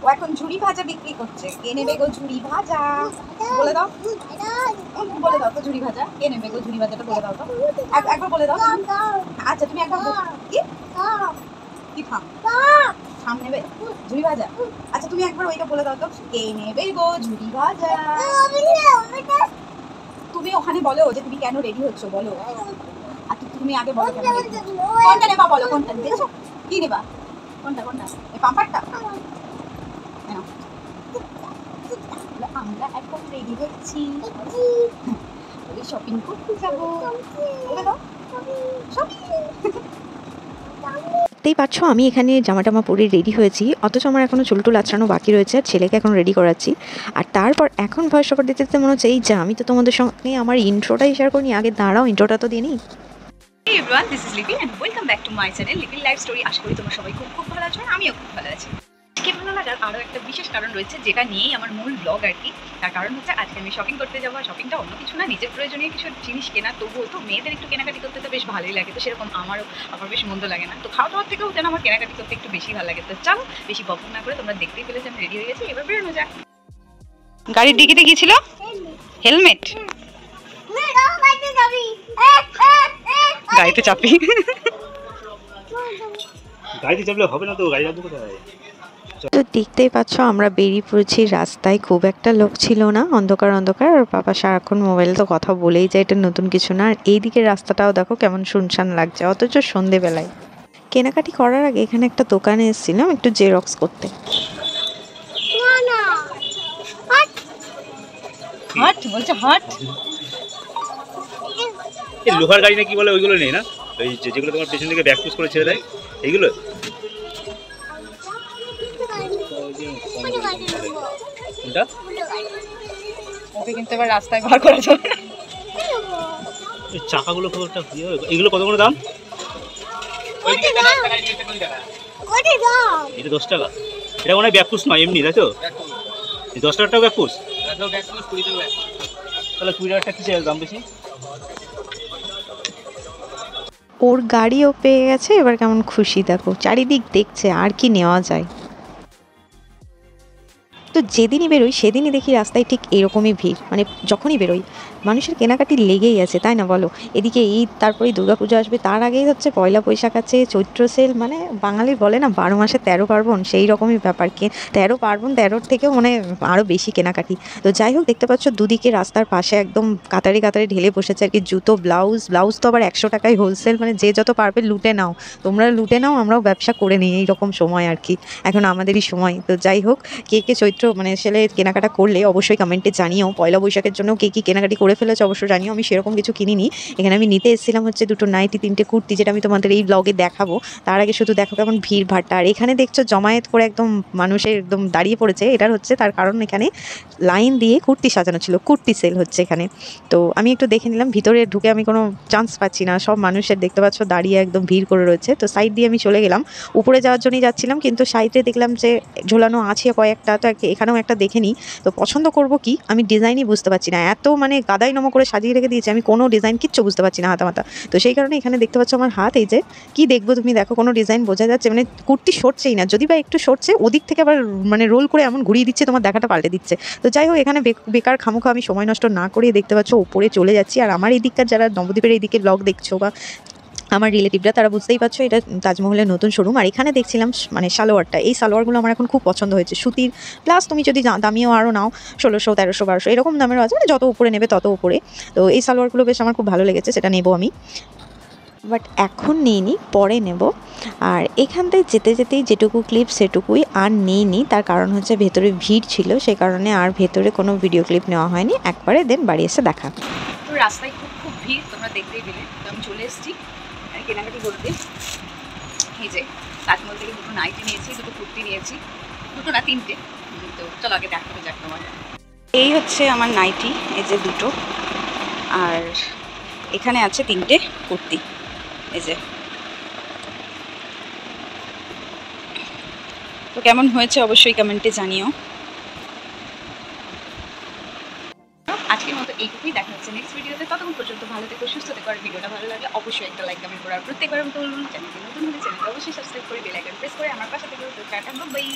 ও এখন ঝুড়ি ভাজা বিক্রি করছে। কে নেবে গো ঝুড়ি ভাজা? বলে দাও, বলে দাও তো ঝুড়ি ভাজা কে নেবে গো? ঝুড়ি ভাজাটা বলে দাও তো, একবার বলে দাও। আচ্ছা তুমি একবার কি কি থাম নেবে ঝুড়ি ভাজা? আচ্ছা তুমি একবার ওইটা বলে দাও তো, কে নেবে গো ঝুড়ি ভাজা? তুমি ওখানে বলো যে তুমি কেন রেডি হচ্ছ, বলো। আচ্ছা তুমি আগে বলো কোনটা নেবা, বলো কোনটা দেখছো, কি নেবা, কোনটা কোনটা? এই পাম্পারটা? আমরা এখন রেডি হচ্ছি, শপিং করতে যাবো। বলে দাও দেখতেই পাচ্ছ আমি এখানে জামা টামা পরে রেডি হয়েছি, অথচ আমার এখনো চুল টুল আঁচড়ানো বাকি রয়েছে, আর ছেলেকে এখন রেডি করাচ্ছি। আর তারপর এখন ভয়েস ওভার দিতে দিতে মনে হচ্ছে এই যে আমি তো তোমাদের সঙ্গে আমার ইন্ট্রোটাই শেয়ার করিনি, আগে দাঁড়াও ইন্ট্রোটা তো দিয়ে নিই। Hey everyone, this is Lipi and welcome back to my channel Lipi Life Story. আশা করি তোমরা সবাই খুব খুব ভালো আছো, আমিও খুব ভালো আছি। আজকে ভালো লাগার আরও একটা বিশেষ কারণ রয়েছে, যেটা নিয়েই আমার মূল ব্লগ আর কি। তার কারণ হচ্ছে আজকে আমি শপিং করতে যাবো। শপিংটা অন্য কিছু না, নিজের প্রয়োজনীয় কিছু জিনিস কেনা, তবুও তো মেয়েদের একটু কেনাকাটি করতে তো বেশ ভালোই লাগে, তো সেরকম আমার বেশ মন্দ লাগে না। তো খাওয়া দাওয়ার থেকেও যেন আমার কেনাকাটি করতে একটু বেশি ভালো লাগে। তো চলো বেশি বকবক না করে, তোমরা দেখতেই পেলে যে আমি রেডি হয়ে গেছি, এবার বেরোনো যাক। গাড়ির ডিকিতে গিয়েছিল হেলমেট, গাড়িতে চাপি, গাড়িতে চাপলে হবে না তো, গাড়ি যাবো কোথায়? তো দেখতেই পাচ্ছ আমরা বেরিয়ে পড়েছি, রাস্তায় খুব একটা লোক ছিল না, অন্ধকার অন্ধকার, আর বাবা সারাক্ষণ মোবাইলে তো কথা বলেই যায়, এটা নতুন কিছু না। আর এইদিকে রাস্তাটাও দেখো কেমন শুনশান লাগছে, অথচ সন্ধেবেলায়। কেনাকাটি করার আগে এখানে একটা দোকানে এসেছিলাম একটু জেরক্স করতে। হাট বলছে হাট, এই লোহার গাড়ি না কি বলে ওইগুলো নেই না, ওই যেগুলো তোমার পেছন থেকে ব্যাক পুশ করে ছেড়ে দেয় এইগুলো? কোনটা? ওকে কিন্তু এবার রাস্তায় বার করা যাবে। এই চাকাগুলো খুব একটা এইগুলো কত করে দাম? এটা 10 টাকা। এটা মনে হয় ব্যাক পুশ নয়, এমনি তাই তো? এই 10 টাকাটাও ব্যাক পুশ? তাহলে 20 টাকাটা কিসের দাম বেশি? ওর গাড়িও পেয়ে গেছে, এবার কেমন খুশি দেখো, চারিদিক দেখছে আর কি নেওয়া যায়। তো যেদিনই বেরোই সেদিনই দেখি রাস্তায় ঠিক এরকমই ভিড়, মানে যখনই বেরোই মানুষের কেনাকাটি লেগেই আছে, তাই না বলো? এদিকে ঈদ, তারপরেই দুর্গাপুজো আসবে, তার আগেই হচ্ছে পয়লা বৈশাখ আছে, চৈত্র সেল, মানে বাঙালি বলে না 12 মাসে 13 পার্বণ, সেই রকমই ব্যাপার। 13 পার্বণ, 13 থেকেও মানে আরও বেশি কেনাকাটি। তো যাই হোক, দেখতে পাচ্ছ দুদিকে রাস্তার পাশে একদম কাতারে কাতারে ঢেলে বসেছে আর কি জুতো, ব্লাউজ তো আবার 100 টাকায় হোলসেল, মানে যে যত পারবে লুটে নাও, তোমরা লুটে নাও, আমরাও ব্যবসা করে নিই, এইরকম সময় আর কি, এখন আমাদেরই সময়। তো যাই হোক, কে কে চৈত্র মানে সেলে কেনাকাটা করলে অবশ্যই কমেন্টে জানিও, পয়লা বৈশাখের জন্য কে কী কেনাকাটি করে ফেলেছে অবশ্যই জানিও। আমি সেরকম কিছু কিনিনি, এখানে আমি নিতে এসেছিলাম হচ্ছে দুটো নাইটি, 3টে কুর্তি, যেটা আমি তোমাদের এই ব্লগে দেখাবো। তার আগে শুধু দেখো কেমন ভিড় ভাট্টা, আর এখানে দেখছো জমায়েত করে একদম মানুষের একদম দাঁড়িয়ে পড়েছে, এটার হচ্ছে তার কারণ এখানে লাইন দিয়ে কুর্তি সাজানো ছিল, কুর্তি সেল হচ্ছে এখানে। তো আমি একটু দেখে নিলাম, ভিতরে ঢুকে আমি কোনো চান্স পাচ্ছি না, সব মানুষের দেখতে পাচ্ছ দাঁড়িয়ে একদম ভিড় করে রয়েছে। তো সাইড দিয়ে আমি চলে গেলাম, উপরে যাওয়ার জন্যই যাচ্ছিলাম, কিন্তু সাইডে দেখলাম যে ঝোলানো আছে কয়েকটা, তো এখানেও একটা দেখে নিই। তো পছন্দ করব কি আমি ডিজাইনই বুঝতে পারছি না, এত মানে গাদাই নমো করে সাজিয়ে রেখে দিয়েছে, আমি কোনো ডিজাইন কিচ্ছু বুঝতে পারছি না হাতামাতা। তো সেই কারণে এখানে দেখতে পাচ্ছ আমার হাত, এই যে কি দেখবো তুমি দেখো, কোনো ডিজাইন বোঝা যাচ্ছে, মানে কুর্তি সরছেই না, যদি বা একটু সরছে ওদিক থেকে আবার মানে রোল করে এমন ঘুরিয়ে দিচ্ছে, তোমার দেখাটা পাল্টে দিচ্ছে। তো যাই হোক, এখানে বেকার খামোখা আমি সময় নষ্ট না করে দেখতে পাচ্ছ উপরে চলে যাচ্ছি। আর আমার এই দিককার যারা নবদ্বীপের এইদিকে ব্লগ দেখছো বা আমার রিলেটিভরা, তারা বুঝতেই পারছো এটা তাজমহলের নতুন শোরুম। আর এখানে দেখছিলাম মানে সালোয়ারটা, এই সালোয়ারগুলো আমার এখন খুব পছন্দ হয়েছে, সুতির, প্লাস তুমি যদি দামিও আরও নাও 1600, 1300, 1200 এরকম দামেরও আছে, মানে যত উপরে নেবে তত উপরে। তো এই সালোয়ারগুলো বেশ আমার খুব ভালো লেগেছে, সেটা নেবো আমি, বাট এখন নিইনি, পরে নেব। আর এখান থেকে যেতে যেতেই যেটুকু ক্লিপ সেটুকুই, আর নিইনি, তার কারণ হচ্ছে ভেতরে ভিড় ছিল, সে কারণে আর ভেতরে কোনো ভিডিও ক্লিপ নেওয়া হয়নি, একবারে দেন বাড়ি এসে দেখা। তো রাস্তায় খুব ভিড়, তোমরা দেখতেই পেলে। তো আমি চলে এসেছি কেনাকাটি করতে। এই যে তাজমহল থেকে দুটো নাইটি নিয়েছি, দুটো কুর্তি নিয়েছি, দুটো না 3টে। তো চলো আগে দেখাতে যাক তোমার। এই হচ্ছে আমার নাইটি, এই যে দুটো, আর এখানে আছে 3টে কুর্তি, এই যে। তো কেমন হয়েছে অবশ্যই কমেন্টে জানিও। আজকের মতো এইটুকুই, দেখা হচ্ছে নেক্সট ভিডিওতে। ততক্ষণ পর্যন্ত ভালো থেকো, সুস্থ থেকো, আর ভিডিওটা ভালো লাগে অবশ্যই একটা লাইক কমেন্ট করার প্রত্যেকবার আমি বলুন। চ্যানেলটি নতুন হলে চ্যানেলটা অবশ্যই সাবস্ক্রাইব করে বেল আইকন প্রেস করে আমার পাশে থেকে টাটা বাই।